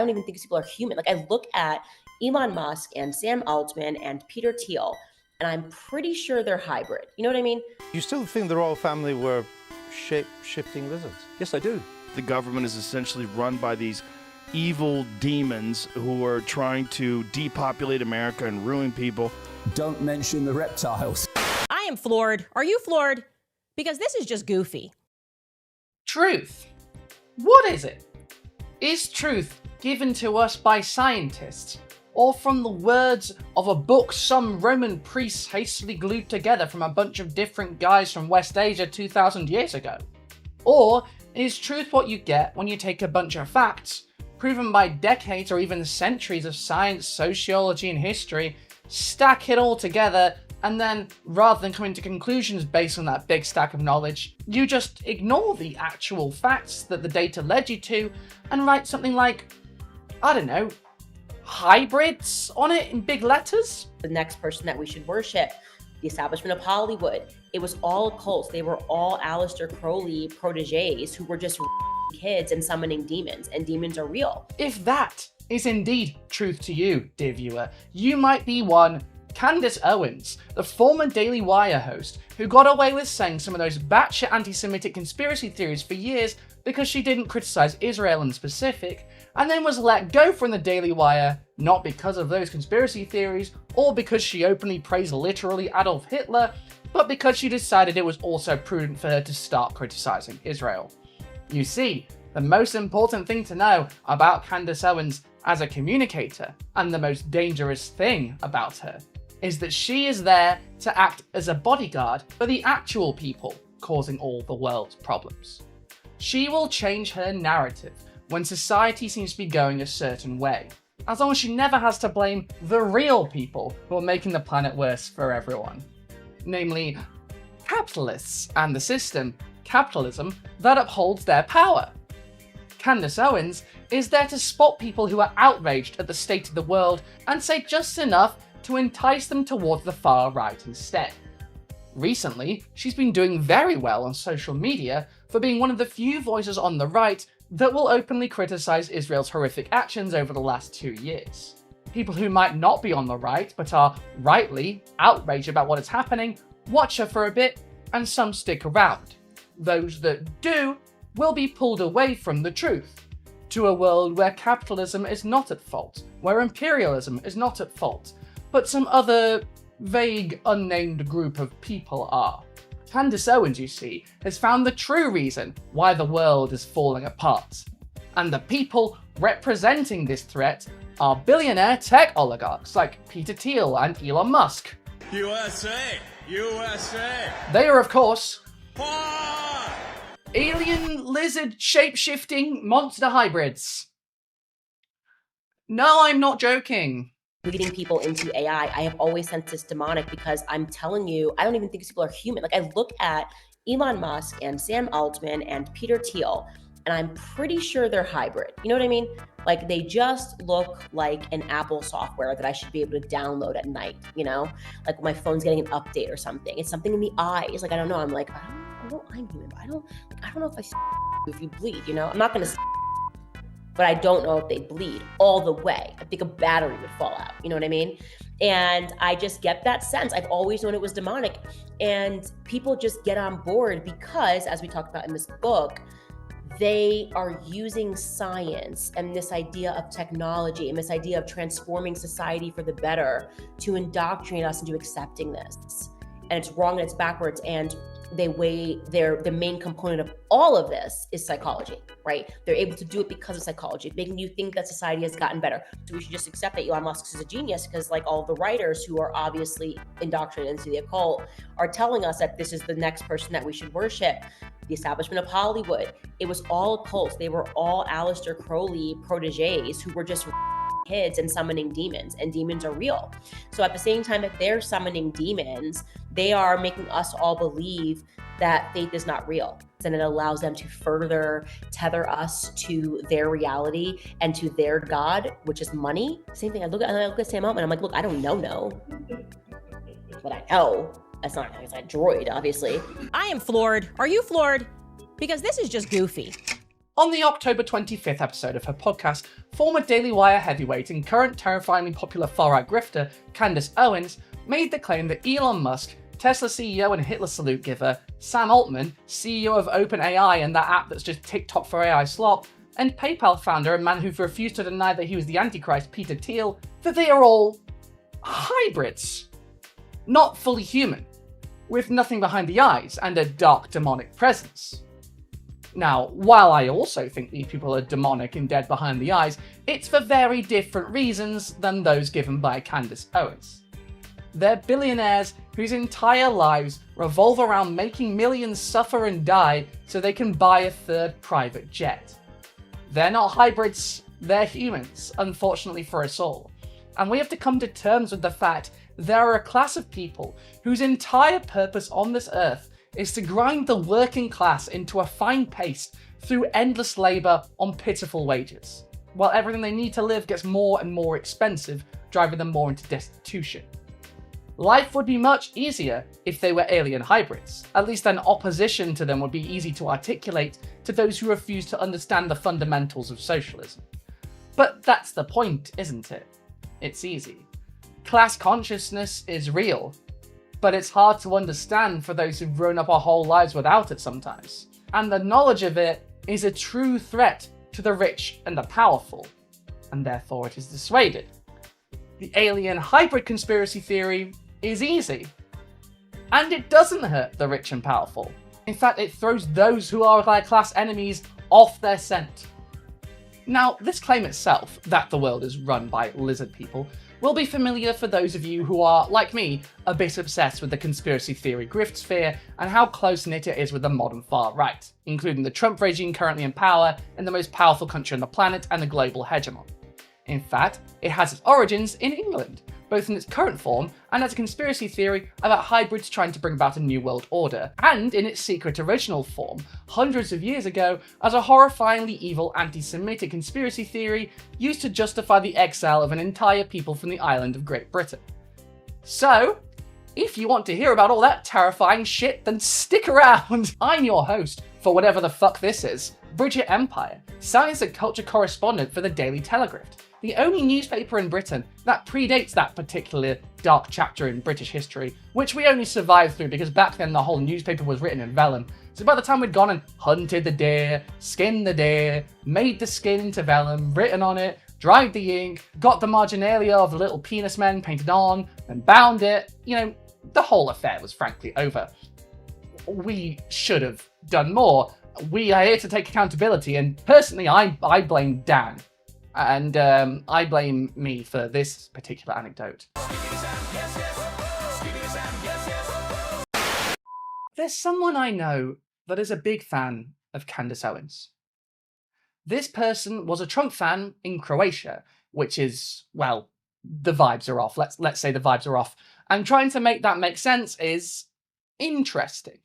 I don't even think these people are human. Like, I look at Elon Musk and Sam Altman and Peter Thiel, and I'm pretty sure they're hybrid. You know what I mean? You still think the royal family were shape-shifting lizards? Yes, I do. The government is essentially run by these evil demons who are trying to depopulate America and ruin people. Don't mention the reptiles. I am floored. Are you floored? Because this is just goofy. Truth. What is it? Is truth given to us by scientists, or from the words of a book some Roman priests hastily glued together from a bunch of different guys from West Asia 2,000 years ago? Or is truth what you get when you take a bunch of facts, proven by decades or even centuries of science, sociology, and history, stack it all together, and then, rather than coming to conclusions based on that big stack of knowledge, you just ignore the actual facts that the data led you to and write something like, I don't know, hybrids on it in big letters? The next person that we should worship, the establishment of Hollywood, it was all cults. They were all Aleister Crowley proteges who were just kids and summoning demons, and demons are real. If that is indeed truth to you, dear viewer, you might be one Candace Owens, the former Daily Wire host, who got away with saying some of those batshit anti-Semitic conspiracy theories for years because she didn't criticize Israel in specific, and then was let go from the Daily Wire, not because of those conspiracy theories, or because she openly praised literally Adolf Hitler, but because she decided it was also prudent for her to start criticizing Israel. You see, the most important thing to know about Candace Owens as a communicator, and the most dangerous thing about her, is that she is there to act as a bodyguard for the actual people causing all the world's problems. She will change her narrative when society seems to be going a certain way, as long as she never has to blame the real people who are making the planet worse for everyone. Namely, capitalists and the system, capitalism, that upholds their power. Candace Owens is there to spot people who are outraged at the state of the world and say just enough to entice them towards the far right instead. Recently, she's been doing very well on social media for being one of the few voices on the right that will openly criticize Israel's horrific actions over the last 2 years. People who might not be on the right, but are rightly outraged about what is happening, watch her for a bit, and some stick around. Those that do will be pulled away from the truth, to a world where capitalism is not at fault, where imperialism is not at fault, but some other vague, unnamed group of people are. Candace Owens, you see, has found the true reason why the world is falling apart. And the people representing this threat are billionaire tech oligarchs like Peter Thiel and Elon Musk. USA! USA! They are, of course, Ah! alien lizard shape-shifting monster hybrids. No, I'm not joking. Leading people into AI, I have always sensed this demonic because I'm telling you, I don't even think these people are human. Like, I look at Elon Musk and Sam Altman and Peter Thiel, and I'm pretty sure they're hybrid. You know what I mean? Like, they just look like an Apple software that I should be able to download at night, you know? Like when my phone's getting an update or something. It's something in the eyes. Like, I don't know. I'm like, I know I'm human, but I don't know if if you bleed, you know? I'm not gonna but I don't know if they bleed all the way. I think a battery would fall out, you know what I mean? And I just get that sense. I've always known it was demonic, and people just get on board because, as we talked about in this book, they are using science and this idea of technology and this idea of transforming society for the better to indoctrinate us into accepting this. And it's wrong and it's backwards, and the main component of all of this is psychology, right? They're able to do it because of psychology, making you think that society has gotten better. So we should just accept that Elon Musk is a genius because, like, all the writers who are obviously indoctrinated into the occult are telling us that this is the next person that we should worship. The establishment of Hollywood, it was all cults. They were all Aleister Crowley proteges who were just kids and summoning demons, and demons are real. So at the same time that they're summoning demons, they are making us all believe that faith is not real. And it allows them to further tether us to their reality and to their God, which is money. Same thing, I look at Sam Altman, I'm like, look, I don't know, but I know. That's not a droid, obviously. I am floored. Are you floored? Because this is just goofy. On the October 25th episode of her podcast, former Daily Wire heavyweight and current terrifyingly popular far-right grifter Candace Owens made the claim that Elon Musk, Tesla CEO and Hitler salute giver, Sam Altman, CEO of OpenAI and that app that's just TikTok for AI slop, and PayPal founder and man who refused to deny that he was the Antichrist, Peter Thiel, that they are all hybrids. Not fully human, with nothing behind the eyes and a dark demonic presence. Now, while I also think these people are demonic and dead behind the eyes, it's for very different reasons than those given by Candace Owens. They're billionaires whose entire lives revolve around making millions suffer and die so they can buy a third private jet. They're not hybrids, they're humans, unfortunately for us all. And we have to come to terms with the fact there are a class of people whose entire purpose on this earth is to grind the working class into a fine paste through endless labour on pitiful wages, while everything they need to live gets more and more expensive, driving them more into destitution. Life would be much easier if they were alien hybrids. At least an opposition to them would be easy to articulate to those who refuse to understand the fundamentals of socialism. But that's the point, isn't it? It's easy. Class consciousness is real, but it's hard to understand for those who've grown up our whole lives without it sometimes. And the knowledge of it is a true threat to the rich and the powerful, and therefore it is dissuaded. The alien hybrid conspiracy theory is easy, and it doesn't hurt the rich and powerful. In fact, it throws those who are their class enemies off their scent. Now, this claim itself, that the world is run by lizard people, will be familiar for those of you who are, like me, a bit obsessed with the conspiracy theory grift sphere and how close-knit it is with the modern far-right, including the Trump regime currently in power in the most powerful country on the planet and the global hegemon. In fact, it has its origins in England, both in its current form and as a conspiracy theory about hybrids trying to bring about a new world order, and in its secret original form, hundreds of years ago, as a horrifyingly evil anti-Semitic conspiracy theory used to justify the exile of an entire people from the island of Great Britain. So, if you want to hear about all that terrifying shit, then stick around! I'm your host, for whatever the fuck this is, Brigitte Empire, science and culture correspondent for the Daily Telegraph, the only newspaper in Britain that predates that particular dark chapter in British history, which we only survived through because back then the whole newspaper was written in vellum. So by the time we'd gone and hunted the deer, skinned the deer, made the skin into vellum, written on it, dried the ink, got the marginalia of the little penis men painted on, and bound it, the whole affair was frankly over. We should have done more. We are here to take accountability, and personally I blame Dan. And I blame me for this particular anecdote. There's someone I know that is a big fan of Candace Owens. This person was a Trump fan in Croatia, which is, well, the vibes are off. Let's say the vibes are off. And trying to make that make sense is interesting.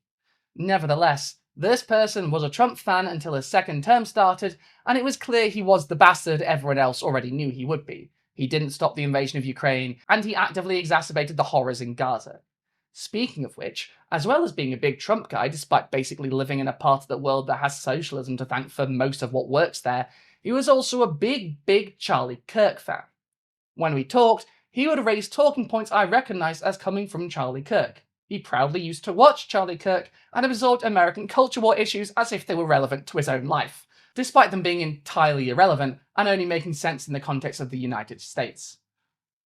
Nevertheless, this person was a Trump fan until his second term started, and it was clear he was the bastard everyone else already knew he would be. He didn't stop the invasion of Ukraine, and he actively exacerbated the horrors in Gaza. Speaking of which, as well as being a big Trump guy, despite basically living in a part of the world that has socialism to thank for most of what works there, he was also a big Charlie Kirk fan. When we talked, he would raise talking points I recognised as coming from Charlie Kirk. He proudly used to watch Charlie Kirk and absorbed American culture war issues as if they were relevant to his own life, despite them being entirely irrelevant and only making sense in the context of the United States.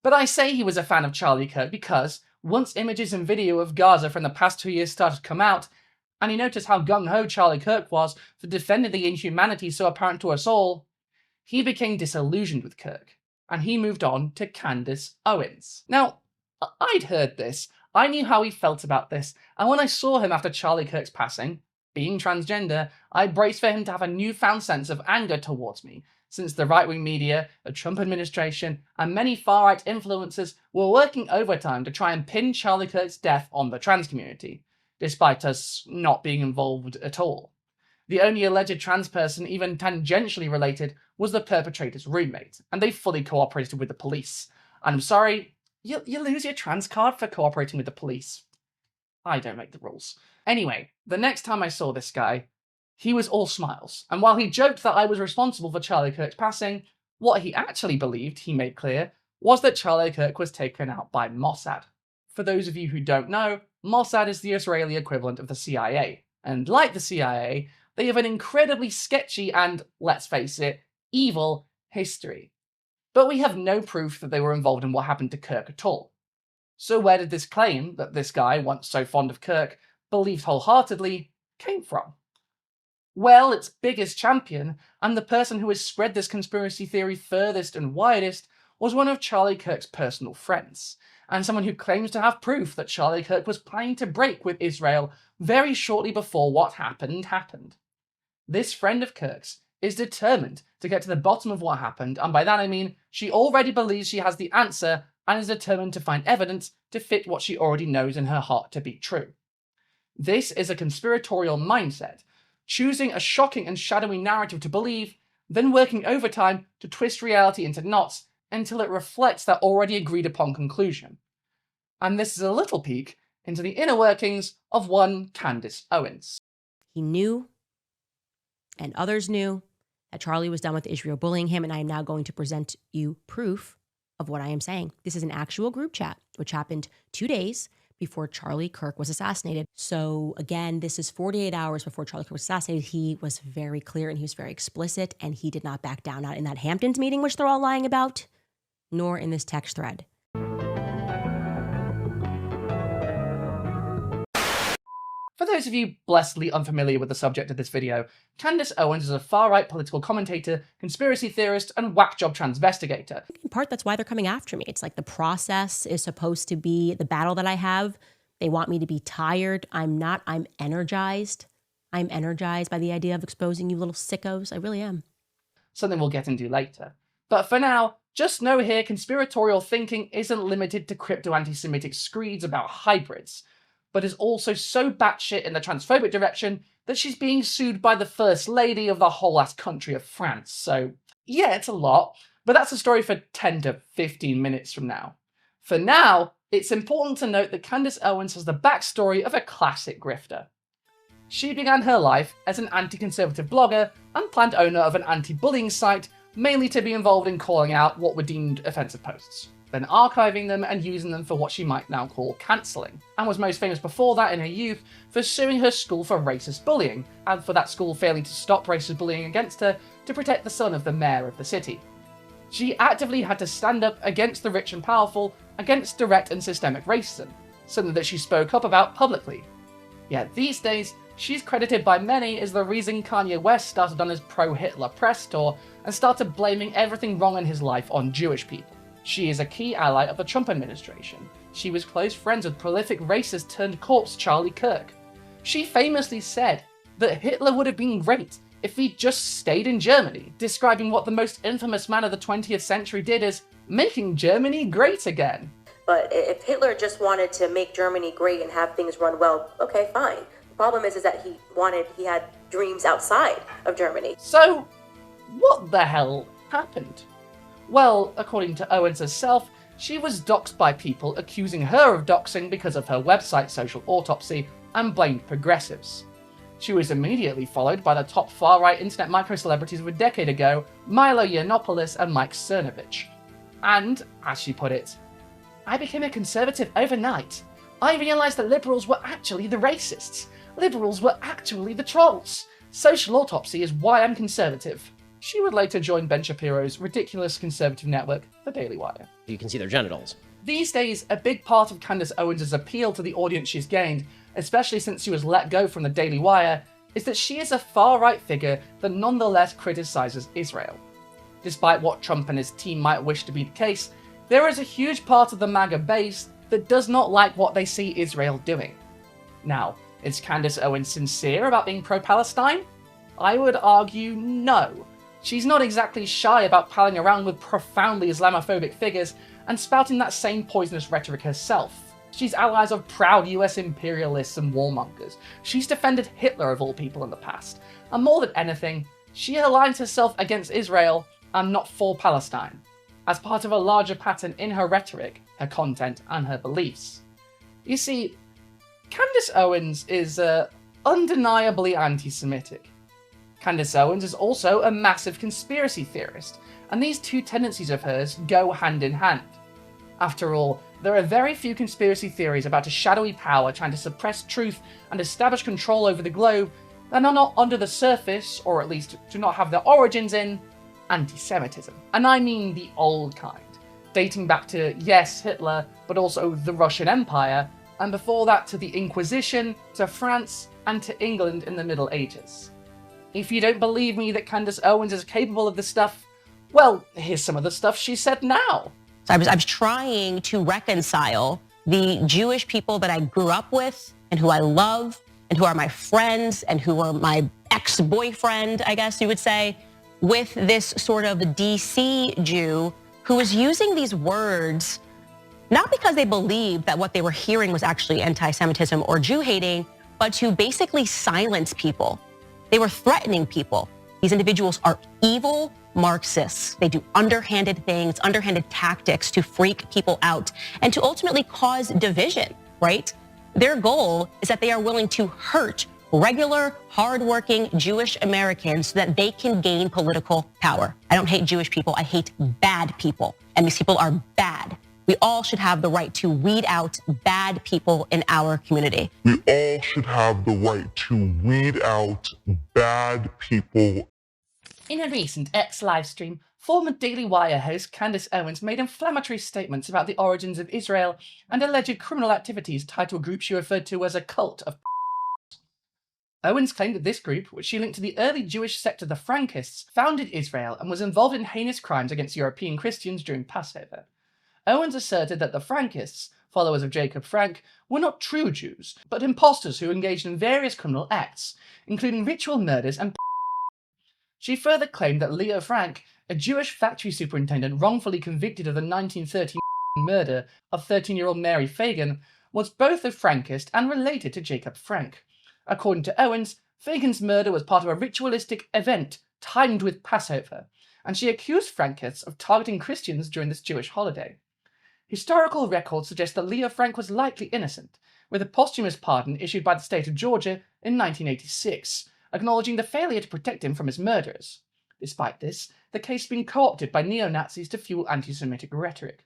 But I say he was a fan of Charlie Kirk because, once images and video of Gaza from the past 2 years started to come out, and he noticed how gung-ho Charlie Kirk was for defending the inhumanity so apparent to us all, he became disillusioned with Kirk, and he moved on to Candace Owens. Now, I'd heard this, I knew how he felt about this, and when I saw him after Charlie Kirk's passing, being transgender, I braced for him to have a newfound sense of anger towards me, since the right-wing media, the Trump administration, and many far-right influencers were working overtime to try and pin Charlie Kirk's death on the trans community, despite us not being involved at all. The only alleged trans person even tangentially related was the perpetrator's roommate, and they fully cooperated with the police. And I'm sorry, you lose your trans card for cooperating with the police. I don't make the rules. Anyway, the next time I saw this guy, He was all smiles, and while he joked that I was responsible for Charlie Kirk's passing, what he actually believed, he made clear, was that Charlie Kirk was taken out by Mossad. For those of you who don't know, Mossad is the Israeli equivalent of the CIA, and like the CIA, they have an incredibly sketchy and, let's face it, evil history. But we have no proof that they were involved in what happened to Kirk at all. So where did this claim, that this guy, once so fond of Kirk, believed wholeheartedly, came from? Well, its biggest champion, and the person who has spread this conspiracy theory furthest and widest, was one of Charlie Kirk's personal friends, and someone who claims to have proof that Charlie Kirk was planning to break with Israel very shortly before what happened. This friend of Kirk's is determined to get to the bottom of what happened, and by that I mean she already believes she has the answer and is determined to find evidence to fit what she already knows in her heart to be true. This is a conspiratorial mindset, choosing a shocking and shadowy narrative to believe, then working overtime to twist reality into knots until it reflects that already agreed upon conclusion. And this is a little peek into the inner workings of one Candace Owens. He knew, and others knew, that Charlie was done with Israel bullying him, and I am now going to present you proof of what I am saying. This is an actual group chat, which happened 2 days before Charlie Kirk was assassinated. So again, this is 48 hours before Charlie Kirk was assassinated. He was very clear and he was very explicit, and he did not back down, not in that Hamptons meeting, which they're all lying about, nor in this text thread. For those of you blessedly unfamiliar with the subject of this video, Candace Owens is a far-right political commentator, conspiracy theorist, and whack-job transvestigator. In part, that's why they're coming after me. It's like the process is supposed to be the battle that I have. They want me to be tired. I'm not. I'm energized. I'm energized by the idea of exposing you little sickos. I really am. Something we'll get into later. But for now, just know here conspiratorial thinking isn't limited to crypto-anti-Semitic screeds about hybrids, but is also so batshit in the transphobic direction that she's being sued by the First Lady of the whole ass country of France. So yeah, it's a lot, but that's a story for 10 to 15 minutes from now. For now, it's important to note that Candace Owens has the backstory of a classic grifter. She began her life as an anti-conservative blogger and planned owner of an anti-bullying site, mainly to be involved in calling out what were deemed offensive posts, then archiving them and using them for what she might now call cancelling, and was most famous before that in her youth for suing her school for racist bullying, and for that school failing to stop racist bullying against her to protect the son of the mayor of the city. She actively had to stand up against the rich and powerful, against direct and systemic racism, something that she spoke up about publicly. Yet these days, she's credited by many as the reason Kanye West started on his pro-Hitler press tour and started blaming everything wrong in his life on Jewish people. She is a key ally of the Trump administration. She was close friends with prolific racist-turned-corpse Charlie Kirk. She famously said that Hitler would have been great if he just stayed in Germany, describing what the most infamous man of the 20th century did as making Germany great again. But if Hitler just wanted to make Germany great and have things run well, okay, fine. The problem is that he had dreams outside of Germany. So, what the hell happened? Well, according to Owens herself, she was doxxed by people accusing her of doxing because of her website Social Autopsy and blamed progressives. She was immediately followed by the top far-right internet micro-celebrities of a decade ago, Milo Yiannopoulos and Mike Cernovich. And, as she put it, I became a conservative overnight. I realised that liberals were actually the racists. Liberals were actually the trolls. Social Autopsy is why I'm conservative. She would later join Ben Shapiro's ridiculous conservative network, The Daily Wire. You can see their genitals. These days, a big part of Candace Owens' appeal to the audience she's gained, especially since she was let go from The Daily Wire, is that she is a far-right figure that nonetheless criticises Israel. Despite what Trump and his team might wish to be the case, there is a huge part of the MAGA base that does not like what they see Israel doing. Now, is Candace Owens sincere about being pro-Palestine? I would argue no. She's not exactly shy about palling around with profoundly Islamophobic figures and spouting that same poisonous rhetoric herself. She's allies of proud US imperialists and warmongers. She's defended Hitler of all people in the past. And more than anything, she aligns herself against Israel and not for Palestine, as part of a larger pattern in her rhetoric, her content, and her beliefs. You see, Candace Owens is undeniably anti-Semitic. Candace Owens is also a massive conspiracy theorist, and these two tendencies of hers go hand in hand. After all, there are very few conspiracy theories about a shadowy power trying to suppress truth and establish control over the globe that are not under the surface, or at least do not have their origins in, anti-Semitism. And I mean the old kind, dating back to, yes, Hitler, but also the Russian Empire, and before that to the Inquisition, to France, and to England in the Middle Ages. If you don't believe me that Candace Owens is capable of this stuff, well, here's some of the stuff she said now. So I was trying to reconcile the Jewish people that I grew up with and who I love and who are my friends and who are my ex-boyfriend, I guess you would say, with this sort of DC Jew who is using these words not because they believed that what they were hearing was actually anti-Semitism or Jew hating, but to basically silence people. They were threatening people. These individuals are evil Marxists. They do underhanded things, underhanded tactics to freak people out and to ultimately cause division, right? Their goal is that they are willing to hurt regular, hardworking Jewish Americans so that they can gain political power. I don't hate Jewish people. I hate bad people. And these people are bad. We all should have the right to weed out bad people in our community. We all should have the right to weed out bad people. In a recent X livestream, former Daily Wire host Candace Owens made inflammatory statements about the origins of Israel and alleged criminal activities tied to a group she referred to as a cult of Owens claimed that this group, which she linked to the early Jewish sect of the Frankists, founded Israel and was involved in heinous crimes against European Christians during Passover. Owens asserted that the Frankists, followers of Jacob Frank, were not true Jews, but impostors who engaged in various criminal acts, including ritual murders and She further claimed that Leo Frank, a Jewish factory superintendent wrongfully convicted of the 1913 murder of 13-year-old Mary Fagan, was both a Frankist and related to Jacob Frank. According to Owens, Fagan's murder was part of a ritualistic event timed with Passover, and she accused Frankists of targeting Christians during this Jewish holiday. Historical records suggest that Leo Frank was likely innocent, with a posthumous pardon issued by the state of Georgia in 1986, acknowledging the failure to protect him from his murderers. Despite this, the case has been co-opted by neo-Nazis to fuel anti-Semitic rhetoric.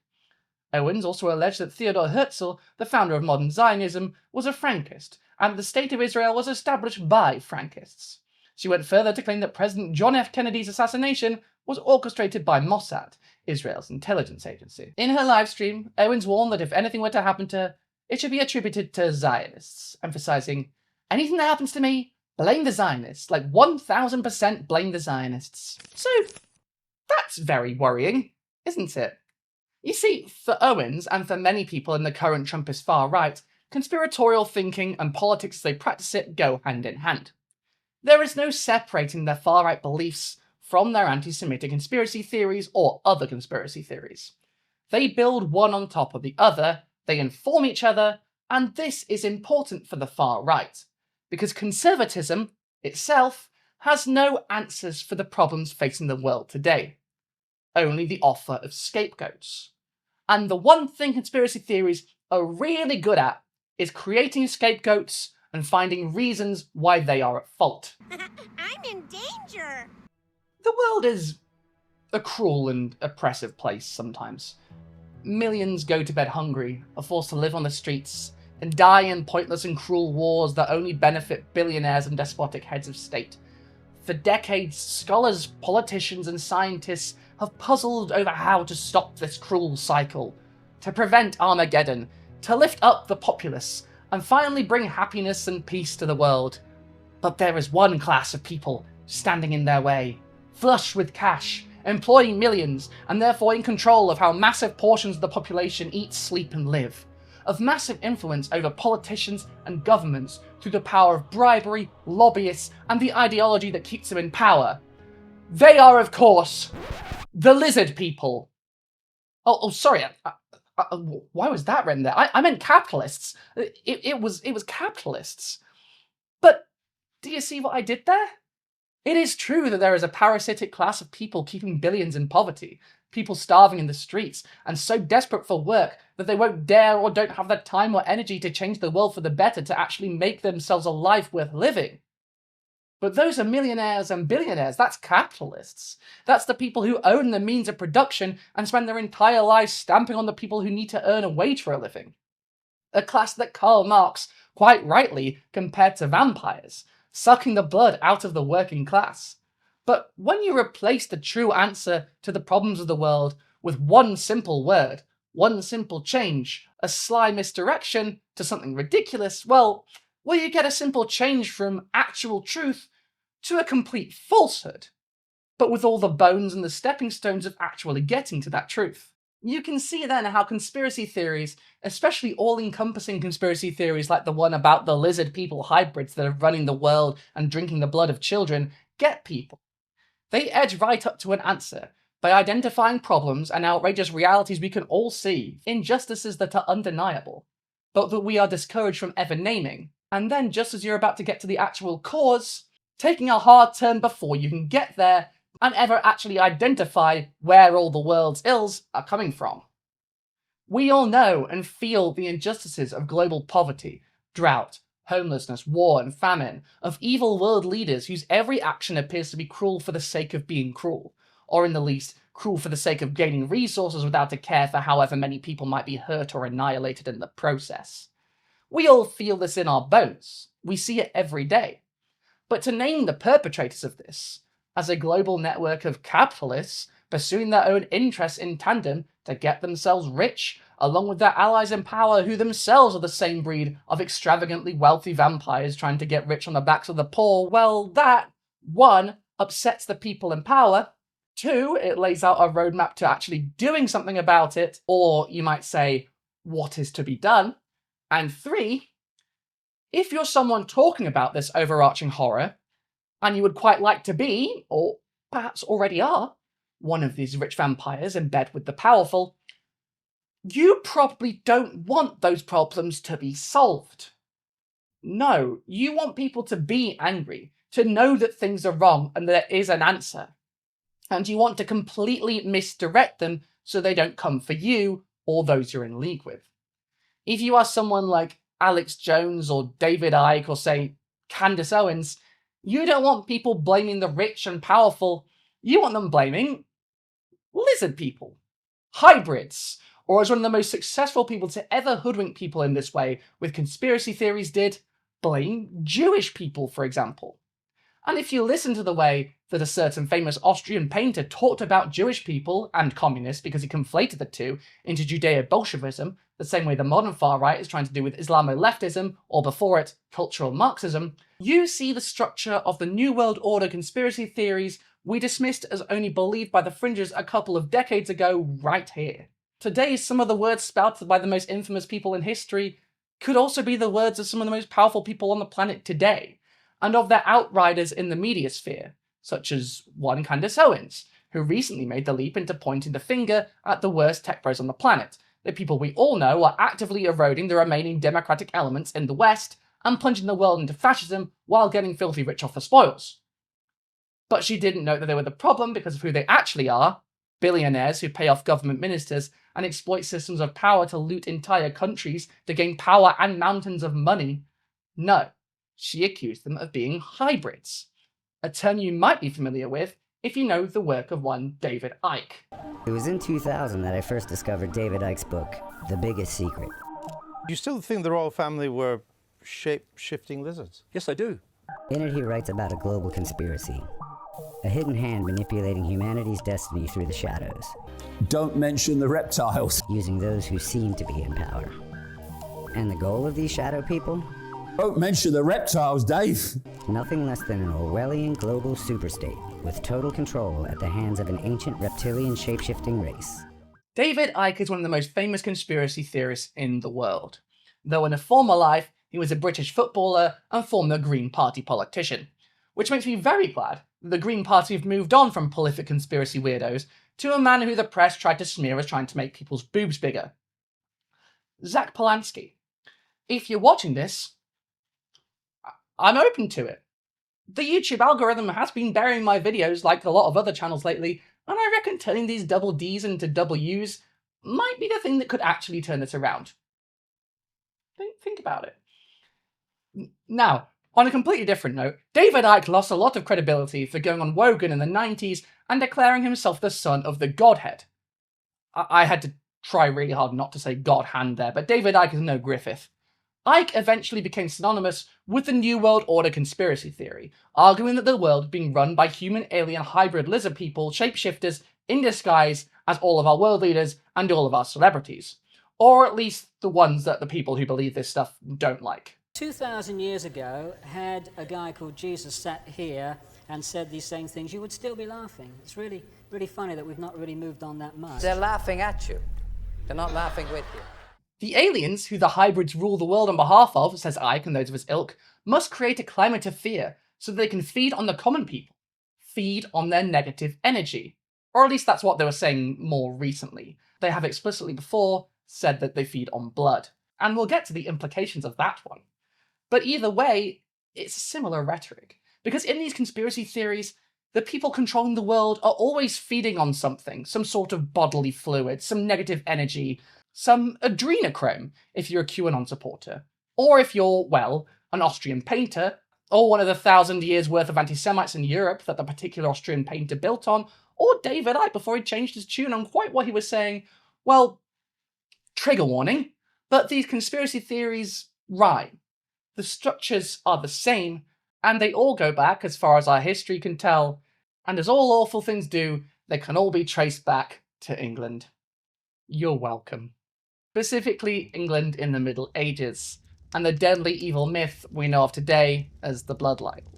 Owens also alleged that Theodor Herzl, the founder of modern Zionism, was a Frankist, and that the State of Israel was established by Frankists. She went further to claim that President John F. Kennedy's assassination was orchestrated by Mossad, Israel's intelligence agency. In her livestream, Owens warned that if anything were to happen to her, it should be attributed to Zionists, emphasizing, "Anything that happens to me, blame the Zionists, like 1000% blame the Zionists." So, that's very worrying, isn't it? You see, for Owens, and for many people in the current Trumpist far right, conspiratorial thinking and politics as they practice it go hand in hand. There is no separating their far-right beliefs from their anti-Semitic conspiracy theories or other conspiracy theories. They build one on top of the other, they inform each other, and this is important for the far right, because conservatism itself has no answers for the problems facing the world today, only the offer of scapegoats. And the one thing conspiracy theories are really good at is creating scapegoats and finding reasons why they are at fault. I'm in danger! The world is a cruel and oppressive place sometimes. Millions go to bed hungry, are forced to live on the streets, and die in pointless and cruel wars that only benefit billionaires and despotic heads of state. For decades, scholars, politicians, and scientists have puzzled over how to stop this cruel cycle, to prevent Armageddon, to lift up the populace, and finally bring happiness and peace to the world. But there is one class of people standing in their way, flush with cash, employing millions, and therefore in control of how massive portions of the population eat, sleep, and live, of massive influence over politicians and governments through the power of bribery, lobbyists, and the ideology that keeps them in power. They are, of course, the lizard people. Sorry, why was that written there? I meant capitalists. It was capitalists. But do you see what I did there? It is true that there is a parasitic class of people keeping billions in poverty, people starving in the streets, and so desperate for work that they won't dare or don't have the time or energy to change the world for the better to actually make themselves a life worth living. But those are millionaires and billionaires. That's capitalists. That's the people who own the means of production and spend their entire lives stamping on the people who need to earn a wage for a living. A class that Karl Marx, quite rightly, compared to vampires, sucking the blood out of the working class. But when you replace the true answer to the problems of the world with one simple word, one simple change, a sly misdirection to something ridiculous, well, you get a simple change from actual truth to a complete falsehood, but with all the bones and the stepping stones of actually getting to that truth. You can see then how conspiracy theories, especially all-encompassing conspiracy theories like the one about the lizard people hybrids that are running the world and drinking the blood of children, get people. They edge right up to an answer by identifying problems and outrageous realities we can all see, injustices that are undeniable, but that we are discouraged from ever naming, and then just as you're about to get to the actual cause, taking a hard turn before you can get there and ever actually identify where all the world's ills are coming from. We all know and feel the injustices of global poverty, drought, homelessness, war and famine, of evil world leaders whose every action appears to be cruel for the sake of being cruel, or in the least, cruel for the sake of gaining resources without a care for however many people might be hurt or annihilated in the process. We all feel this in our bones. We see it every day. But to name the perpetrators of this as a global network of capitalists pursuing their own interests in tandem to get themselves rich, along with their allies in power who themselves are the same breed of extravagantly wealthy vampires trying to get rich on the backs of the poor, well, that, 1, upsets the people in power, 2, it lays out a roadmap to actually doing something about it, or you might say, what is to be done, and 3, if you're someone talking about this overarching horror, and you would quite like to be, or perhaps already are, one of these rich vampires in bed with the powerful, you probably don't want those problems to be solved. No, you want people to be angry, to know that things are wrong and there is an answer. And you want to completely misdirect them so they don't come for you or those you're in league with. If you are someone like Alex Jones or David Icke or, say, Candace Owens, you don't want people blaming the rich and powerful. You want them blaming lizard people, hybrids, or as one of the most successful people to ever hoodwink people in this way with conspiracy theories did, blame Jewish people, for example. And if you listen to the way that a certain famous Austrian painter talked about Jewish people and communists because he conflated the two into Judeo-Bolshevism, the same way the modern far right is trying to do with Islamo-leftism, or before it, cultural Marxism, you see the structure of the New World Order conspiracy theories we dismissed as only believed by the fringes a couple of decades ago right here. Today, some of the words spouted by the most infamous people in history could also be the words of some of the most powerful people on the planet today, and of their outriders in the media sphere, such as one Candace Owens, who recently made the leap into pointing the finger at the worst tech bros on the planet, the people we all know are actively eroding the remaining democratic elements in the West and plunging the world into fascism while getting filthy rich off the spoils. But she didn't know that they were the problem because of who they actually are, billionaires who pay off government ministers and exploit systems of power to loot entire countries to gain power and mountains of money. No, she accused them of being hybrids, a term you might be familiar with if you know the work of one David Icke. It was in 2000 that I first discovered David Icke's book, The Biggest Secret. You still think the royal family were shape-shifting lizards? Yes, I do. In it, he writes about a global conspiracy, a hidden hand manipulating humanity's destiny through the shadows. Don't mention the reptiles. Using those who seem to be in power. And the goal of these shadow people? Don't mention the reptiles, Dave. Nothing less than an Orwellian global superstate with total control at the hands of an ancient reptilian shape-shifting race. David Icke is one of the most famous conspiracy theorists in the world, though in a former life he was a British footballer and former Green Party politician, which makes me very glad that the Green Party have moved on from prolific conspiracy weirdos to a man who the press tried to smear as trying to make people's boobs bigger. Zach Polanski. If you're watching this, I'm open to it. The YouTube algorithm has been burying my videos like a lot of other channels lately, and I reckon turning these double Ds into double Us might be the thing that could actually turn this around. Think about it. Now, On a completely different note, David Icke lost a lot of credibility for going on Wogan in the 90s and declaring himself the son of the Godhead. I had to try really hard not to say God hand there, but David Icke is no Griffith. Icke eventually became synonymous with the New World Order conspiracy theory, arguing that the world being run by human-alien hybrid lizard people, shapeshifters, in disguise as all of our world leaders and all of our celebrities. Or at least the ones that the people who believe this stuff don't like. 2,000 years ago, had a guy called Jesus sat here and said these same things, you would still be laughing. It's really, really funny that we've not really moved on that much. They're laughing at you. They're not laughing with you. The aliens, who the hybrids rule the world on behalf of, says Icke and those of his ilk, must create a climate of fear so that they can feed on the common people, feed on their negative energy. Or at least that's what they were saying more recently. They have explicitly before said that they feed on blood. And we'll get to the implications of that one. But either way, it's similar rhetoric. Because in these conspiracy theories, the people controlling the world are always feeding on something, some sort of bodily fluid, some negative energy, some adrenochrome if you're a QAnon supporter. Or if you're, well, an Austrian painter, or one of the 1,000 years worth of anti-Semites in Europe that the particular Austrian painter built on, or David Icke before he changed his tune on quite what he was saying. Well, trigger warning, but these conspiracy theories rhyme. The structures are the same, and they all go back as far as our history can tell, and as all awful things do, they can all be traced back to England. You're welcome. Specifically England in the Middle Ages, and the deadly evil myth we know of today as the Blood Libel.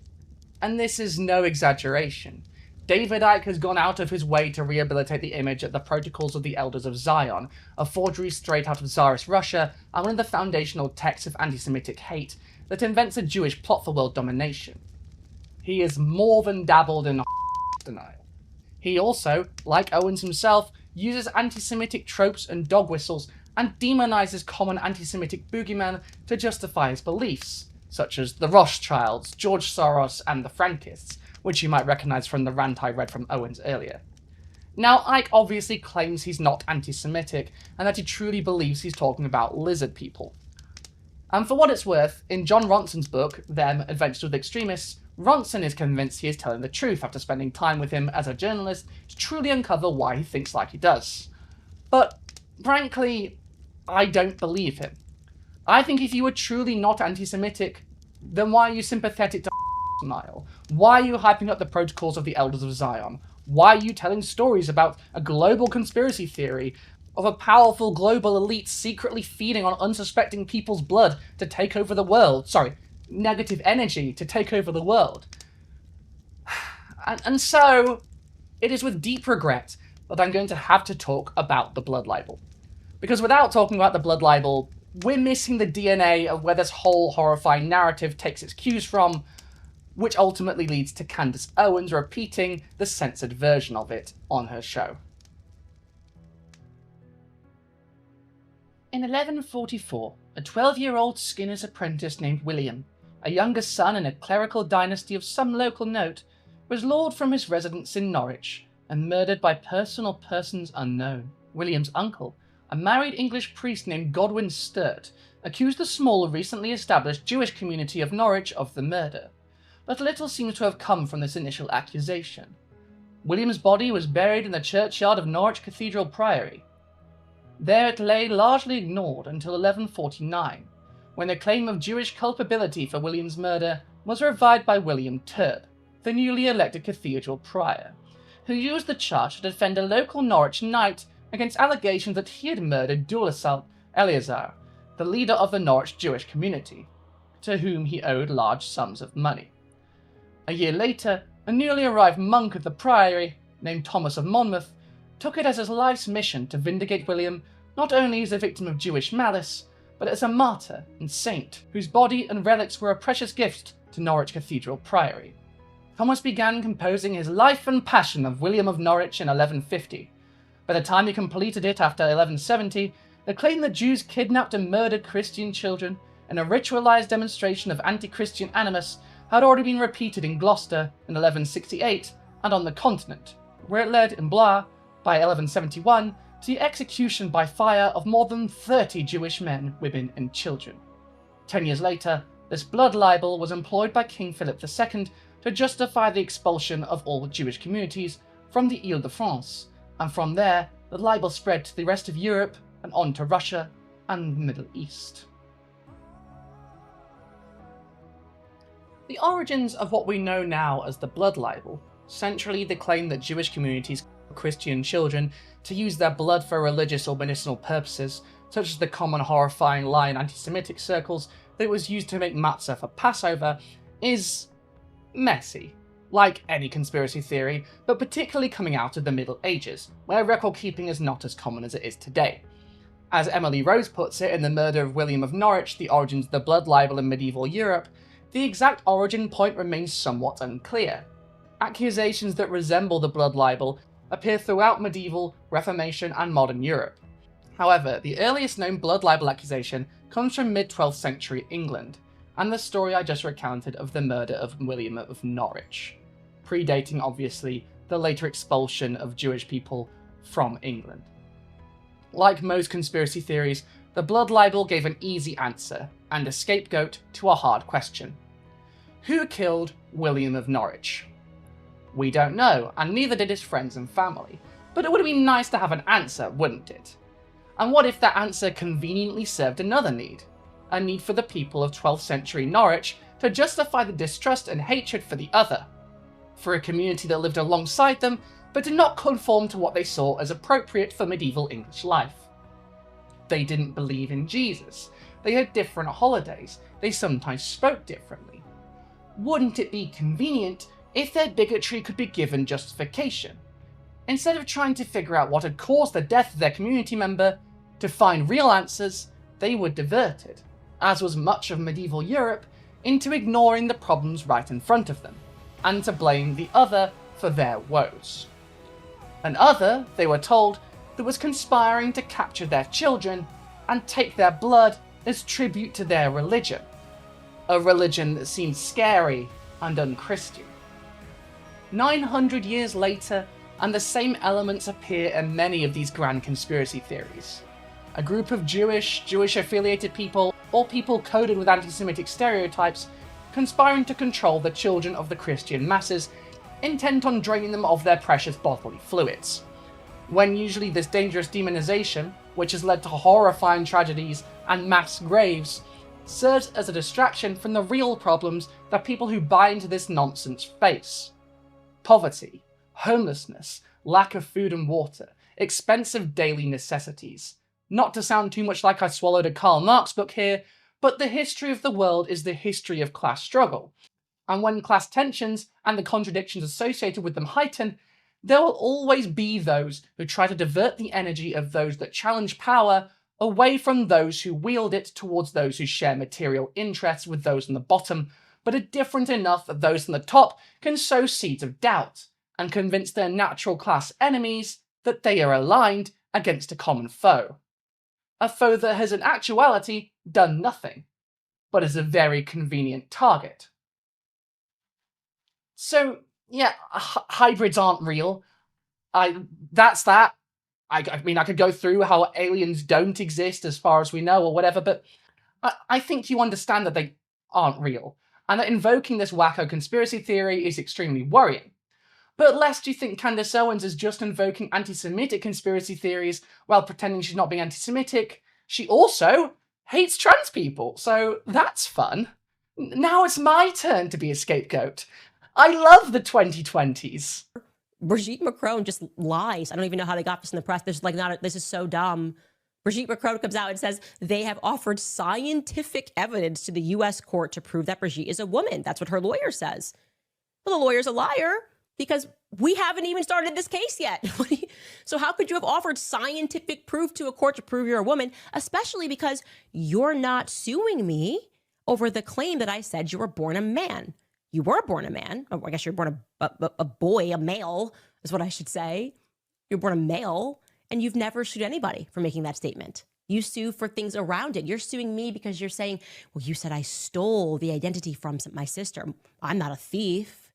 And this is no exaggeration. David Icke has gone out of his way to rehabilitate the image at the Protocols of the Elders of Zion, a forgery straight out of Tsarist Russia and one of the foundational texts of anti-Semitic hate that invents a Jewish plot for world domination. He is more than dabbled in denial. He also, like Owens himself, uses anti-Semitic tropes and dog whistles and demonizes common anti-Semitic boogeymen to justify his beliefs, such as the Rothschilds, George Soros, and the Frankists, which you might recognize from the rant I read from Owens earlier. Now, Icke obviously claims he's not anti-Semitic, and that he truly believes he's talking about lizard people. And for what it's worth, in John Ronson's book, Them Adventures with Extremists, Ronson is convinced he is telling the truth after spending time with him as a journalist to truly uncover why he thinks like he does. But, frankly, I don't believe him. I think if you were truly not anti-Semitic, then why are you sympathetic to denial? Why are you hyping up the Protocols of the Elders of Zion? Why are you telling stories about a global conspiracy theory of a powerful global elite secretly feeding on unsuspecting people's blood to take over the world? Sorry, negative energy to take over the world. And so, it is with deep regret that I'm going to have to talk about the Blood Libel. Because without talking about the Blood Libel, we're missing the DNA of where this whole horrifying narrative takes its cues from, which ultimately leads to Candace Owens repeating the censored version of it on her show. In 1144, a 12-year-old skinner's apprentice named William, a younger son in a clerical dynasty of some local note, was lured from his residence in Norwich and murdered by person or persons unknown. William's uncle, a married English priest named Godwin Sturt, accused the small, recently established Jewish community of Norwich of the murder. But little seems to have come from this initial accusation. William's body was buried in the churchyard of Norwich Cathedral Priory. There it lay largely ignored until 1149, when the claim of Jewish culpability for William's murder was revived by William Turb, the newly elected cathedral prior, who used the charge to defend a local Norwich knight against allegations that he had murdered Dulasal Eleazar, the leader of the Norwich Jewish community, to whom he owed large sums of money. A year later, a newly arrived monk at the priory, named Thomas of Monmouth, took it as his life's mission to vindicate William not only as a victim of Jewish malice, but as a martyr and saint whose body and relics were a precious gift to Norwich Cathedral Priory. Thomas began composing his Life and Passion of William of Norwich in 1150. By the time he completed it after 1170, the claim that Jews kidnapped and murdered Christian children in a ritualized demonstration of anti-Christian animus had already been repeated in Gloucester in 1168 and on the continent, where it led in Blois, by 1171, to the execution by fire of more than 30 Jewish men, women, and children. 10 years later, This blood libel was employed by King Philip II to justify the expulsion of all Jewish communities from the Ile-de-France, and from there, the libel spread to the rest of Europe and on to Russia and the Middle East. The origins of what we know now as the blood libel, centrally the claim that Jewish communities allow Christian children to use their blood for religious or medicinal purposes, such as the common horrifying lie in anti-Semitic circles that it was used to make matzah for Passover, is messy, like any conspiracy theory, but particularly coming out of the Middle Ages, where record keeping is not as common as it is today. As Emily Rose puts it in The Murder of William of Norwich, The Origins of the Blood Libel in Medieval Europe, the exact origin point remains somewhat unclear. Accusations that resemble the blood libel appear throughout medieval, Reformation, and modern Europe. However, the earliest known blood libel accusation comes from mid-12th century England, and the story I just recounted of the murder of William of Norwich, predating obviously the later expulsion of Jewish people from England. Like most conspiracy theories, the blood libel gave an easy answer and a scapegoat to a hard question. Who killed William of Norwich? We don't know, and neither did his friends and family, but it would have been nice to have an answer, wouldn't it? And what if that answer conveniently served another need? A need for the people of 12th century Norwich to justify the distrust and hatred for the other, for a community that lived alongside them but did not conform to what they saw as appropriate for medieval English life. They didn't believe in Jesus, they had different holidays, they sometimes spoke differently. Wouldn't it be convenient if their bigotry could be given justification? Instead of trying to figure out what had caused the death of their community member, to find real answers, they were diverted, as was much of medieval Europe, into ignoring the problems right in front of them, and to blame the other for their woes. An other, they were told, that was conspiring to capture their children and take their blood as tribute to their religion. A religion that seemed scary and unchristian. 900 years later, and the same elements appear in many of these grand conspiracy theories. A group of Jewish-affiliated people, or people coded with anti-Semitic stereotypes, conspiring to control the children of the Christian masses, intent on draining them of their precious bodily fluids. When usually this dangerous demonization, which has led to horrifying tragedies and mass graves, serves as a distraction from the real problems that people who buy into this nonsense face. Poverty, homelessness, lack of food and water, expensive daily necessities. Not to sound too much like I swallowed a Karl Marx book here, but the history of the world is the history of class struggle. And when class tensions and the contradictions associated with them heighten, there will always be those who try to divert the energy of those that challenge power away from those who wield it towards those who share material interests with those on the bottom, but are different enough that those on the top can sow seeds of doubt and convince their natural class enemies that they are aligned against a common foe. A foe that has in actuality done nothing, but is a very convenient target. So, yeah, hybrids aren't real. That's that. I mean, I could go through how aliens don't exist as far as we know or whatever, but I think you understand that they aren't real, and that invoking this wacko conspiracy theory is extremely worrying. But lest you think Candace Owens is just invoking anti-Semitic conspiracy theories while pretending she's not being anti-Semitic, she also hates trans people, so that's fun. Now it's my turn to be a scapegoat. I love the 2020s. Brigitte Macron just lies. I don't even know how they got this in the press. This is so dumb. Brigitte Macron comes out and says they have offered scientific evidence to the U.S. court to prove that Brigitte is a woman. That's what her lawyer says. Well, the lawyer's a liar because we haven't even started this case yet. So how could you have offered scientific proof to a court to prove you're a woman, especially because you're not suing me over the claim that I said you were born a man? You were born a man. Oh, I guess you're born a boy, a male is what I should say. You're born a male, and you've never sued anybody for making that statement. You sue for things around it. You're suing me because you're saying, well, you said I stole the identity from my sister. I'm not a thief.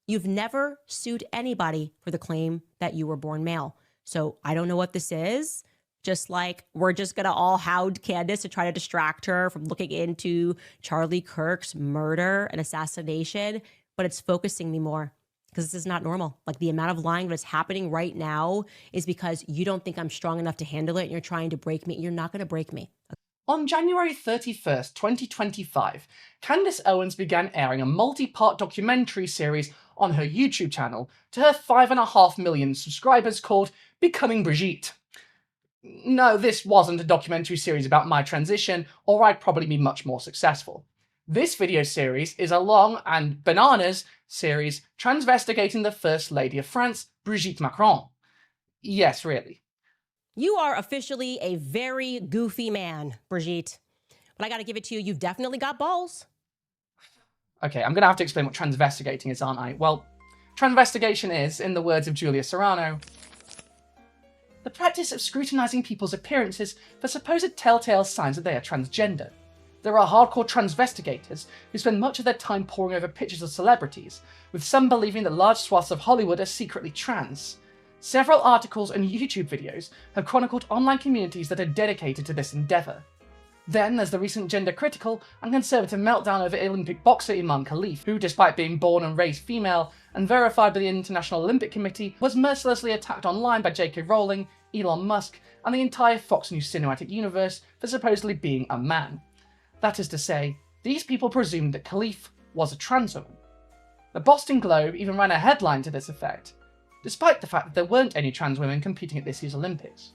You've never sued anybody for the claim that you were born male. So I don't know what this is, Just like we're just going to all hound Candace to try to distract her from looking into Charlie Kirk's murder and assassination. But it's focusing me more because this is not normal. Like the amount of lying that's happening right now is because you don't think I'm strong enough to handle it and you're trying to break me. You're not going to break me. On January 31st, 2025, Candace Owens began airing a multi-part documentary series on her YouTube channel to her 5.5 million subscribers called Becoming Brigitte. No, this wasn't a documentary series about my transition, or I'd probably be much more successful. This video series is a long and bananas series transvestigating the First Lady of France, Brigitte Macron. Yes, really. You are officially a very goofy man, Brigitte. But I gotta give it to you, you've definitely got balls. Okay, I'm gonna have to explain what transvestigating is, aren't I? Well, transvestigation is, in the words of Julia Serrano, the practice of scrutinizing people's appearances for supposed telltale signs that they are transgender. There are hardcore transvestigators who spend much of their time poring over pictures of celebrities, with some believing that large swaths of Hollywood are secretly trans. Several articles and YouTube videos have chronicled online communities that are dedicated to this endeavour. Then there's the recent gender-critical and conservative meltdown over Olympic boxer Imam Khalif, who, despite being born and raised female and verified by the International Olympic Committee, was mercilessly attacked online by J.K. Rowling, Elon Musk, and the entire Fox News cinematic universe for supposedly being a man. That is to say, these people presumed that Khalif was a trans woman. The Boston Globe even ran a headline to this effect, despite the fact that there weren't any trans women competing at this year's Olympics.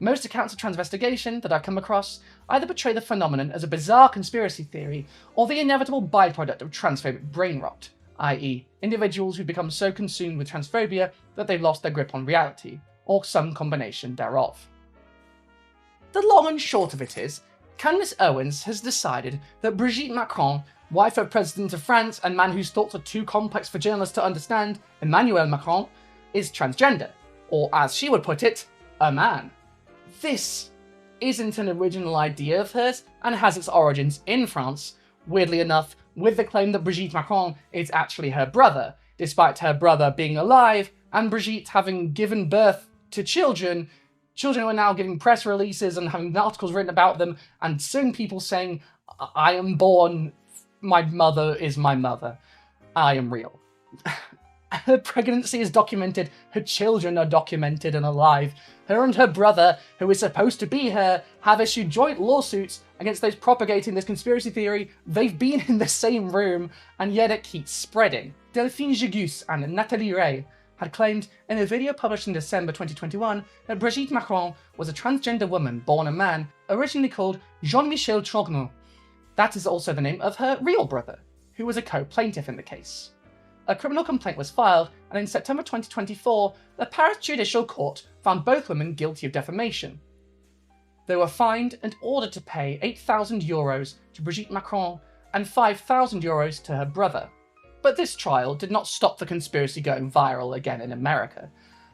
Most accounts of transvestigation that I've come across either portray the phenomenon as a bizarre conspiracy theory or the inevitable byproduct of transphobic brain rot, i.e. individuals who become so consumed with transphobia that they've lost their grip on reality, or some combination thereof. The long and short of it is, Candace Owens has decided that Brigitte Macron, wife of President of France and man whose thoughts are too complex for journalists to understand, Emmanuel Macron, is transgender, or as she would put it, a man. This isn't an original idea of hers and has its origins in France, weirdly enough, with the claim that Brigitte Macron is actually her brother, despite her brother being alive and Brigitte having given birth to children who are now giving press releases and having articles written about them and suing people saying, I am born, my mother is my mother, I am real. Her pregnancy is documented, her children are documented and alive. Her and her brother, who is supposed to be her, have issued joint lawsuits against those propagating this conspiracy theory. They've been in the same room, and yet it keeps spreading. Delphine Gigus and Nathalie Ray had claimed in a video published in December 2021 that Brigitte Macron was a transgender woman born a man, originally called Jean-Michel Trognon. That is also the name of her real brother, who was a co-plaintiff in the case. A criminal complaint was filed, and in September 2024, the Paris Judicial Court found both women guilty of defamation. They were fined and ordered to pay €8,000 to Brigitte Macron and €5,000 to her brother. But this trial did not stop the conspiracy going viral again in America,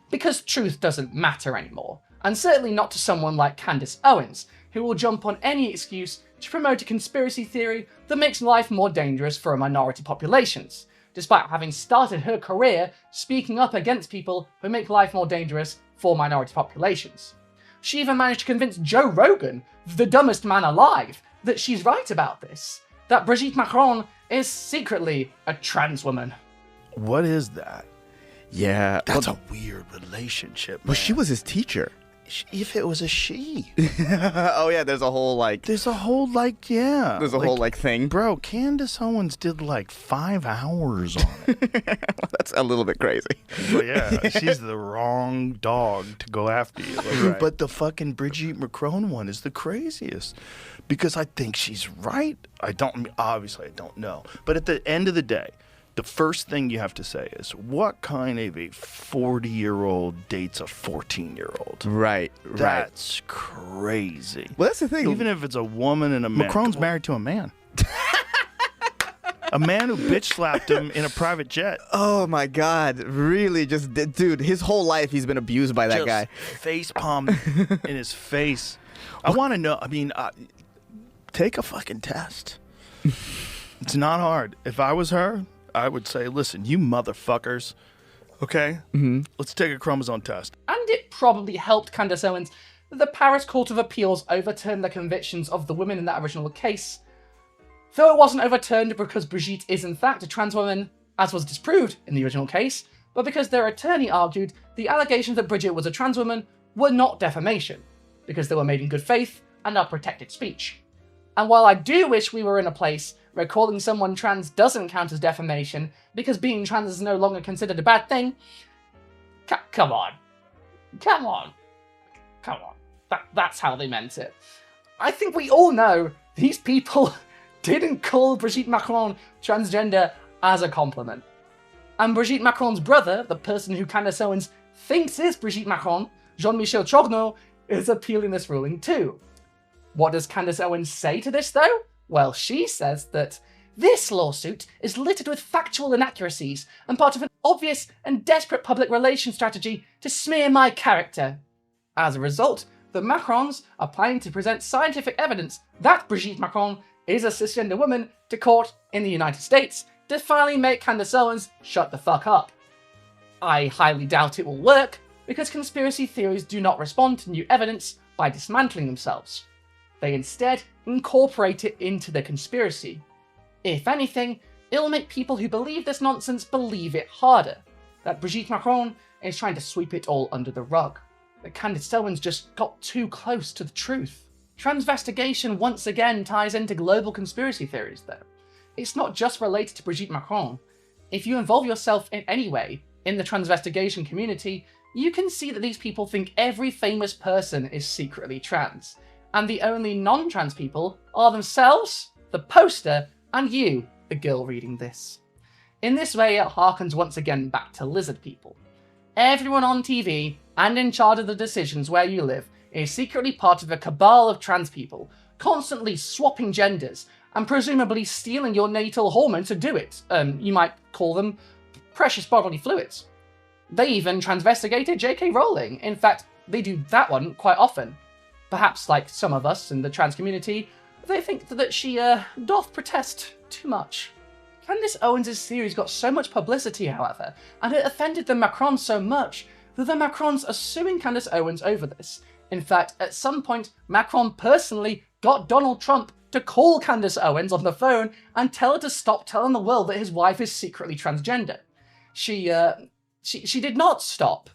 because truth doesn't matter anymore, and certainly not to someone like Candace Owens, who will jump on any excuse to promote a conspiracy theory that makes life more dangerous for minority populations, despite having started her career speaking up against people who make life more dangerous for minority populations. She even managed to convince Joe Rogan, the dumbest man alive, that she's right about this, that Brigitte Macron is secretly a trans woman. What is that? Yeah. That's a weird relationship, man. Well, she was his teacher. If it was a she. Oh, yeah, there's a whole, There's a whole, thing. Bro, Candace Owens did, 5 hours on it. That's a little bit crazy. But yeah, she's the wrong dog to go after you. Right. But the fucking Brigitte Macron one is the craziest. Because I think she's right. Obviously, I don't know. But at the end of the day, the first thing you have to say is, what kind of a 40-year-old dates a 14-year-old? Right. That's crazy. Well, that's the thing. Even if it's a woman and a man. Macron's married to a man. A man who bitch slapped him in a private jet. Oh, my God. Really? Dude, his whole life he's been abused by that guy. Face palm in his face. I want to know, take a fucking test. It's not hard. If I was her, I would say, listen, you motherfuckers, okay? Mm-hmm. Let's take a chromosome test. And it probably helped Candace Owens that the Paris Court of Appeals overturned the convictions of the women in that original case, though it wasn't overturned because Brigitte is in fact a trans woman, as was disproved in the original case, but because their attorney argued the allegations that Brigitte was a trans woman were not defamation, because they were made in good faith and are protected speech. And while I do wish we were in a place where calling someone trans doesn't count as defamation, because being trans is no longer considered a bad thing, come on. That's how they meant it. I think we all know these people didn't call Brigitte Macron transgender as a compliment. And Brigitte Macron's brother, the person who Candace Owens thinks is Brigitte Macron, Jean-Michel Chogno, is appealing this ruling too. What does Candace Owens say to this though? Well, she says that this lawsuit is littered with factual inaccuracies and part of an obvious and desperate public relations strategy to smear my character. As a result, the Macrons are planning to present scientific evidence that Brigitte Macron is a cisgender woman to court in the United States to finally make Candace Owens shut the fuck up. I highly doubt it will work, because conspiracy theories do not respond to new evidence by dismantling themselves. They instead incorporate it into the conspiracy. If anything, it'll make people who believe this nonsense believe it harder, that Brigitte Macron is trying to sweep it all under the rug, that Candace Owens just got too close to the truth. Transvestigation once again ties into global conspiracy theories though. It's not just related to Brigitte Macron. If you involve yourself in any way in the transvestigation community, you can see that these people think every famous person is secretly trans, and the only non-trans people are themselves, the poster, and you, the girl reading this. In this way, it harkens once again back to lizard people. Everyone on TV and in charge of the decisions where you live is secretly part of a cabal of trans people, constantly swapping genders and presumably stealing your natal hormones to do it. You might call them precious bodily fluids. They even transvestigated J.K. Rowling. In fact, they do that one quite often. Perhaps, like some of us in the trans community, they think that she doth protest too much. Candace Owens' series got so much publicity, however, and it offended the Macrons so much that the Macrons are suing Candace Owens over this. In fact, at some point, Macron personally got Donald Trump to call Candace Owens on the phone and tell her to stop telling the world that his wife is secretly transgender. She did not stop.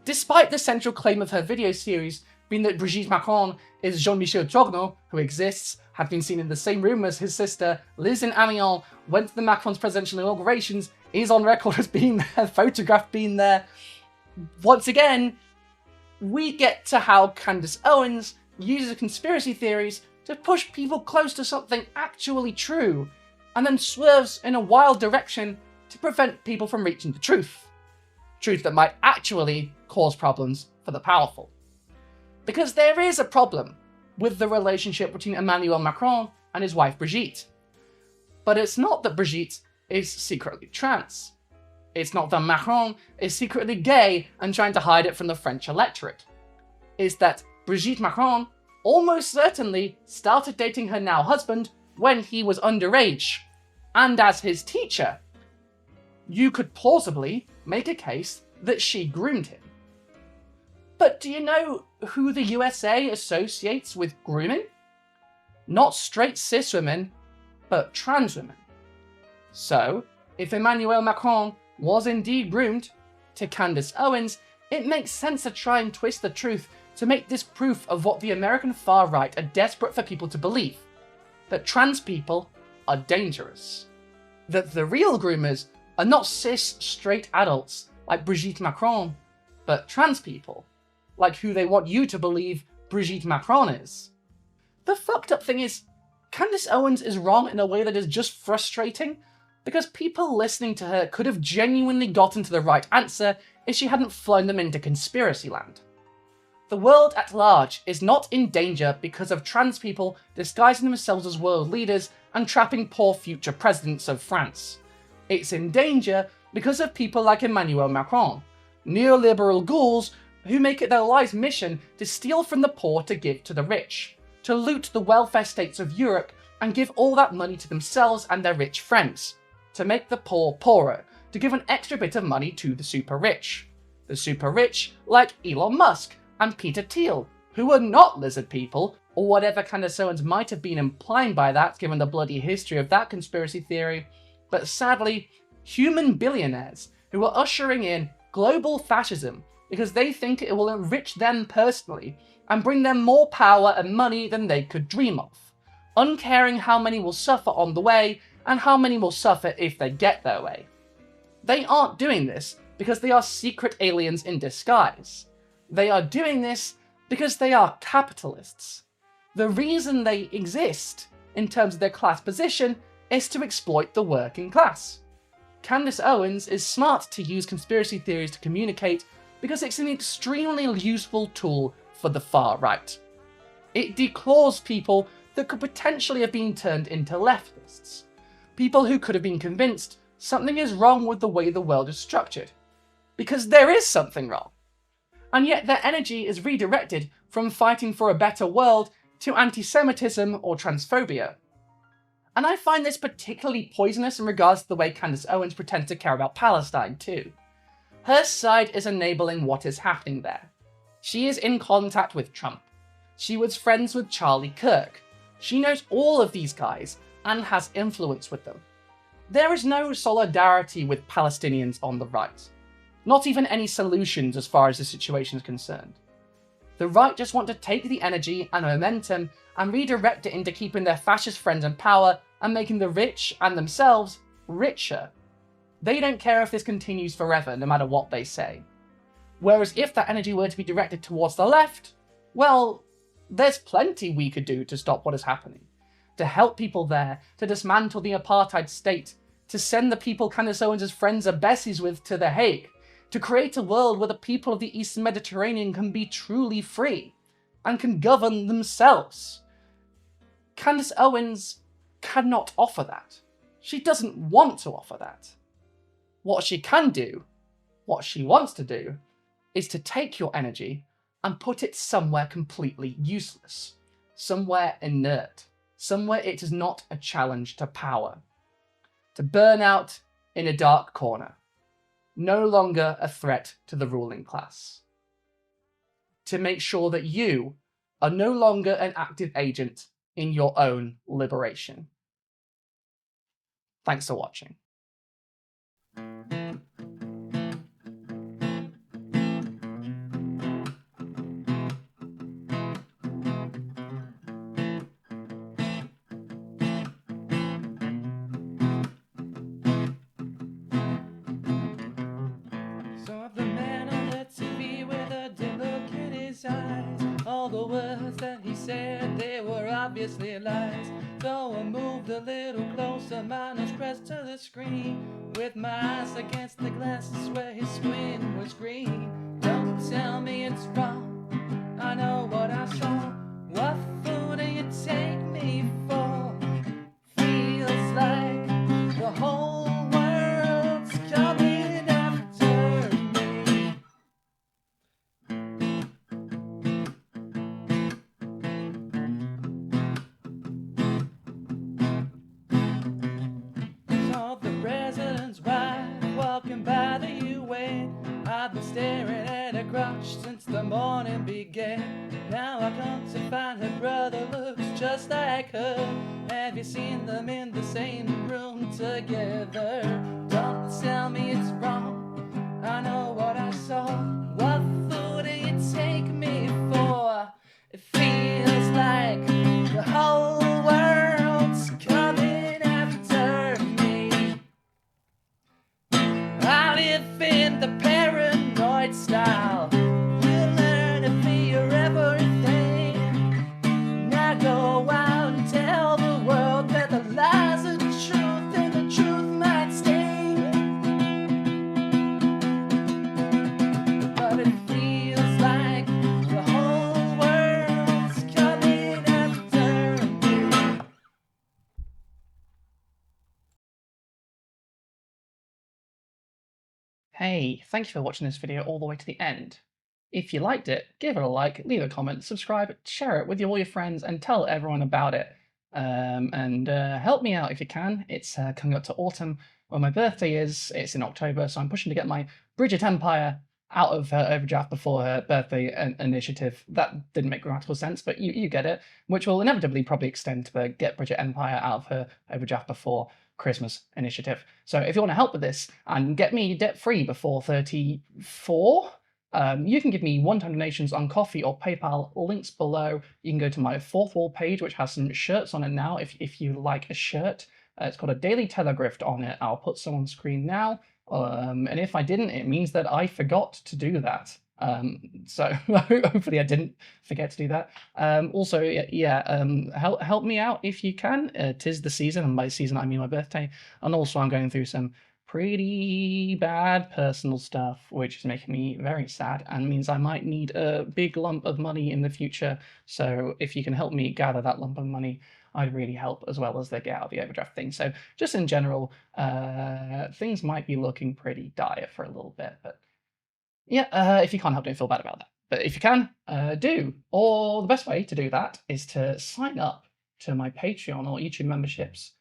Despite the central claim of her video series being that Brigitte Macron is Jean-Michel Chogno, who exists, had been seen in the same room as his sister, lives in Amiens, went to the Macron's presidential inaugurations, is on record as being there, photographed being there. Once again, we get to how Candace Owens uses conspiracy theories to push people close to something actually true, and then swerves in a wild direction to prevent people from reaching the truth. Truth that might actually cause problems for the powerful. Because there is a problem with the relationship between Emmanuel Macron and his wife Brigitte. But it's not that Brigitte is secretly trans. It's not that Macron is secretly gay and trying to hide it from the French electorate. It's that Brigitte Macron almost certainly started dating her now husband when he was underage, and as his teacher. You could plausibly make a case that she groomed him. But do you know who the USA associates with grooming? Not straight cis women, but trans women. So, if Emmanuel Macron was indeed groomed to Candace Owens, it makes sense to try and twist the truth to make this proof of what the American far right are desperate for people to believe. That trans people are dangerous. That the real groomers are not cis straight adults like Brigitte Macron, but trans people, like who they want you to believe Brigitte Macron is. The fucked up thing is, Candace Owens is wrong in a way that is just frustrating, because people listening to her could have genuinely gotten to the right answer if she hadn't flown them into conspiracy land. The world at large is not in danger because of trans people disguising themselves as world leaders and trapping poor future presidents of France. It's in danger because of people like Emmanuel Macron, neoliberal ghouls who make it their life's mission to steal from the poor to give to the rich, to loot the welfare states of Europe and give all that money to themselves and their rich friends, to make the poor poorer, to give an extra bit of money to the super rich. The super rich like Elon Musk and Peter Thiel who are not lizard people, or whatever Candace Owens might have been implying by that, given the bloody history of that conspiracy theory, but sadly, human billionaires who are ushering in global fascism because they think it will enrich them personally and bring them more power and money than they could dream of, uncaring how many will suffer on the way and how many will suffer if they get their way. They aren't doing this because they are secret aliens in disguise. They are doing this because they are capitalists. The reason they exist, in terms of their class position, is to exploit the working class. Candace Owens is smart to use conspiracy theories to communicate because it's an extremely useful tool for the far right. It declaws people that could potentially have been turned into leftists. People who could have been convinced something is wrong with the way the world is structured. Because there is something wrong. And yet their energy is redirected from fighting for a better world to anti-Semitism or transphobia. And I find this particularly poisonous in regards to the way Candace Owens pretends to care about Palestine too. Her side is enabling what is happening there. She is in contact with Trump. She was friends with Charlie Kirk. She knows all of these guys and has influence with them. There is no solidarity with Palestinians on the right. Not even any solutions as far as the situation is concerned. The right just want to take the energy and momentum and redirect it into keeping their fascist friends in power and making the rich and themselves richer. They don't care if this continues forever, no matter what they say. Whereas if that energy were to be directed towards the left, well, there's plenty we could do to stop what is happening. To help people there, to dismantle the apartheid state, to send the people Candace Owens' friends are Bessies with to The Hague, to create a world where the people of the Eastern Mediterranean can be truly free and can govern themselves. Candace Owens cannot offer that. She doesn't want to offer that. What she can do, what she wants to do, is to take your energy and put it somewhere completely useless, somewhere inert, somewhere it is not a challenge to power. To burn out in a dark corner, no longer a threat to the ruling class. To make sure that you are no longer an active agent in your own liberation. Thanks for watching. All the words that he said, they were obviously lies. So I moved a little closer, my nose pressed to the screen, with my eyes against the glasses where his skin was green. Don't tell me it's wrong, I know what I saw. What fool do you take me for? Feels like the whole world's coming after me. Saw the president's wife walking by the UN. I've been staring at her crotch since the morning began. Now I come to find her brother looks just like her. Have you seen them in the same room together? Don't tell me it's wrong, I know what I saw. What fool do you take me for? It feels like the whole world's coming after me. I live in the paranoid style. You learn to fear everything. Now go out and tell the world that the lies are the truth and the truth might sting. But it feels like the whole world's coming after me. Hey, thank you for watching this video all the way to the end. If you liked it, give it a like, leave a comment, subscribe, share it with all your friends, and tell everyone about it. And help me out if you can. It's coming up to autumn, where my birthday is. It's in October, so I'm pushing to get my Bridget Empire out of her overdraft before her birthday initiative. That didn't make grammatical sense, but you get it, which will inevitably probably extend to the Get Bridget Empire out of her overdraft before Christmas initiative. So if you want to help with this and get me debt-free before 34, you can give me one-time donations on Coffee or PayPal, links below. You can go to my Fourth Wall page, which has some shirts on it now, if you like a shirt. It's got a Daily Telegraph on it. I'll put some on screen now. And if I didn't, it means that I forgot to do that. So hopefully I didn't forget to do that. Also, help me out if you can. 'Tis the season, and by season I mean my birthday. And also I'm going through some pretty bad personal stuff, which is making me very sad and means I might need a big lump of money in the future. So if you can help me gather that lump of money, I'd really help, as well as the get out of the overdraft thing. So just in general, things might be looking pretty dire for a little bit, but yeah, if you can't help, don't feel bad about that. But if you can, do. Or the best way to do that is to sign up to my Patreon or YouTube memberships,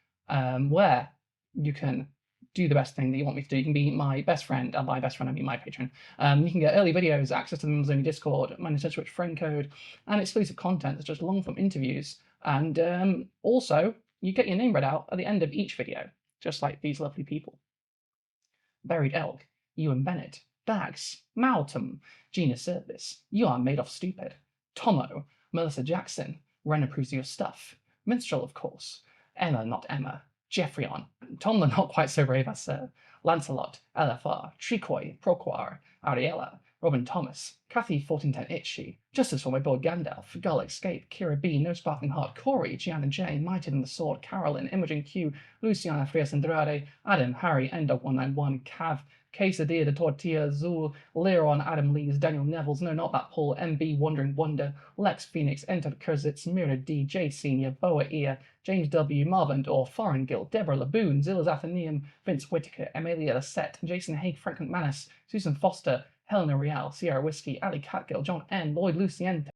where you can do the best thing that you want me to do. You can be my best friend, and by best friend I mean my patron. You can get early videos, access to the members only Discord, my Nintendo Switch friend code, and exclusive content that's just long form interviews. And also, you get your name read out at the end of each video, just like these lovely people. Buried Elk, Ewan Bennett, Bags, Malcolm, Gina Service, You Are Made Off Stupid, Tomo, Melissa Jackson, Ren Approves Your Stuff, Minstrel of course, Emma Not Emma, Jeffreyon, Tom the Not Quite So Brave as Sir, Lancelot, LFR, Tricoi, Proquar, Ariella, Robin Thomas, Kathy 1410 Itchy, Justice for My Boy Gandalf, Gull Escape, Kira B, No Sparkling Heart, Corey, Gianna J, Mighty than the Sword, Carolyn, Imogen Q, Luciana Frias Andrade, Adam, Harry, Endog191, Cav, Quesadilla de Tortilla, Zul, Leron, Adam Lees, Daniel Nevels, No Not That Paul, MB, Wandering Wonder, Lex Phoenix, Enter Kurzitz, Mira D, J Senior, Boa Ear, James W, Marvin Dorr, Foreign Guild, Deborah Laboon, Zilla's Athenaeum, Vince Whitaker, Amelia Lassette, Jason Haig, Frank McManus, Susan Foster, Helena Real, Sierra Whiskey, Ali Catgill, John N, Lloyd Luciente,